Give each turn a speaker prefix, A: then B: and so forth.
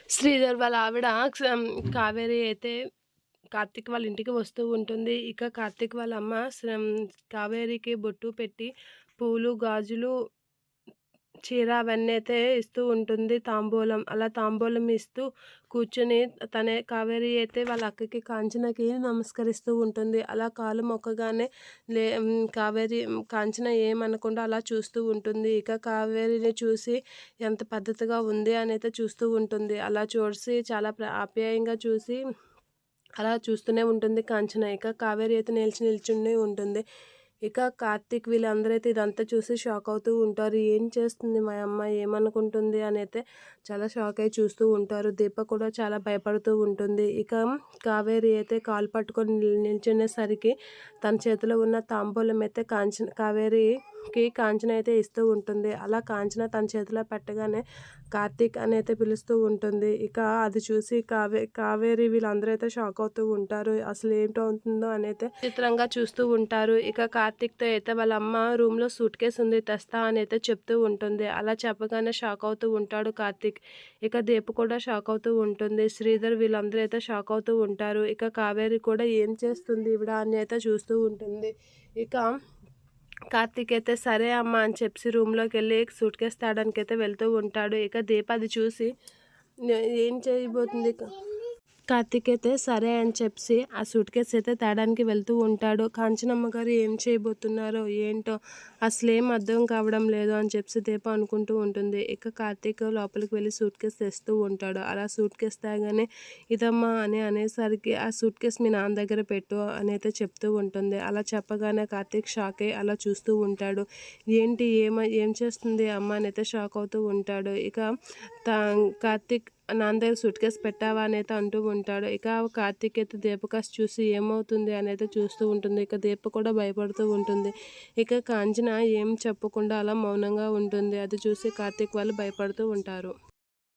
A: శ్రీధర్ వాళ్ళ ఆవిడ కావేరి అయితే కార్తీక్ వాళ్ళ ఇంటికి వస్తూ ఉంటుంది. ఇక కార్తీక్ వాళ్ళ అమ్మ కావేరికి బొట్టు పెట్టి పూలు, గాజులు, చీర అవన్నీ అయితే ఇస్తూ ఉంటుంది తాంబూలం. అలా తాంబూలం ఇస్తూ కూర్చొని కావేరి అయితే వాళ్ళ అక్కకి కాంచనకి నమస్కరిస్తూ ఉంటుంది. అలా కాలు మొక్కగానే కావేరి కాంచన ఏమనకుండా అలా చూస్తూ ఉంటుంది. ఇక కావేరిని చూసి ఎంత పద్ధతిగా ఉంది అని అయితే చూస్తూ ఉంటుంది. అలా చూసి చాలా ఆప్యాయంగా చూసి అలా చూస్తూనే ఉంటుంది కాంచన. ఇక కావేరి అయితే నిల్చుని ఉంటుంది. ఇక కార్తీక్ వీళ్ళందరూ అయితే ఇదంతా చూసి షాక్ అవుతూ ఉంటారు. ఏం చేస్తుంది మా అమ్మ, ఏమనుకుంటుంది అని అయితే చాలా షాక్ అయి చూస్తూ ఉంటారు. దీప కూడా చాలా భయపడుతూ ఉంటుంది. ఇక కావేరి అయితే కాలు పట్టుకొని నిల్చునేసరికి తన చేతిలో ఉన్న తాంబూలం అయితే కావేరికి కాంచన అయితే ఇస్తూ ఉంటుంది. అలా కాంచన తన చేతిలో పెట్టగానే కార్తీక్ అని అయితే పిలుస్తూ ఉంటుంది. ఇక అది చూసి కావేరి వీళ్ళందరూ అయితే షాక్ అవుతూ ఉంటారు. అసలు ఏంటవుతుందో అని అయితే చిత్రంగా చూస్తూ ఉంటారు. ఇక కార్తీక్తో అయితే వాళ్ళ అమ్మ రూమ్లో సూట్ కేసు ఉంది తెస్తా అని అయితే చెప్తూ ఉంటుంది. అలా చెప్పగానే షాక్ అవుతూ ఉంటాడు కార్తీక్. ఇక దీప కూడా షాక్ అవుతూ ఉంటుంది. శ్రీధర్ వీళ్ళందరూ అయితే షాక్ అవుతూ ఉంటారు. ఇక కావేరి కూడా ఏం చేస్తుంది ఈవిడ అని అయితే చూస్తూ ఉంటుంది. ఇక కార్తీక్ అయితే సరే అమ్మ అని చెప్పి రూమ్లోకి వెళ్ళి సూట్ కేసు తేడానికి అయితే వెళ్తూ ఉంటాడు. ఇక దీప అది చూసి ఏం చేయబోతుంది కార్తీక్ అయితే సరే అని చెప్పి ఆ సూట్ కేసు అయితే తేడానికి వెళ్తూ ఉంటాడు. కాంచనమ్మ గారు ఏం చేయబోతున్నారో ఏంటో అసలేం అర్థం కావడం లేదు అని చెప్పి దీప అనుకుంటూ ఉంటుంది. ఇక కార్తీక్ లోపలికి వెళ్ళి సూట్ కేసు తెస్తూ ఉంటాడు. అలా సూట్ కేసు తేగానే ఇదమ్మా అని అనేసరికి ఆ సూట్ కేసు మీ నాన్న దగ్గర పెట్టు అని అయితే చెప్తూ ఉంటుంది. అలా చెప్పగానే కార్తీక్ షాక్ అయ్యి అలా చూస్తూ ఉంటాడు. ఏంటి ఏం చేస్తుంది అమ్మ అని అయితే షాక్ అవుతూ ఉంటాడు. ఇక కార్తీక్ నాన్న దగ్గర సూట్ కేసు పెట్టావా అని అయితే అంటూ ఉంటాడు. ఇక కార్తీక్ అయితే దీపకాస్ చూసి ఏమవుతుంది అని అయితే చూస్తూ ఉంటుంది. ఇక దీప కూడా భయపడుతూ ఉంటుంది. ఇక కాంచన ఏం చెప్పకుండా అలా మౌనంగా ఉంటుంది. అది చూసి కార్తీక్ వాళ్ళు భయపడుతూ ఉంటారు.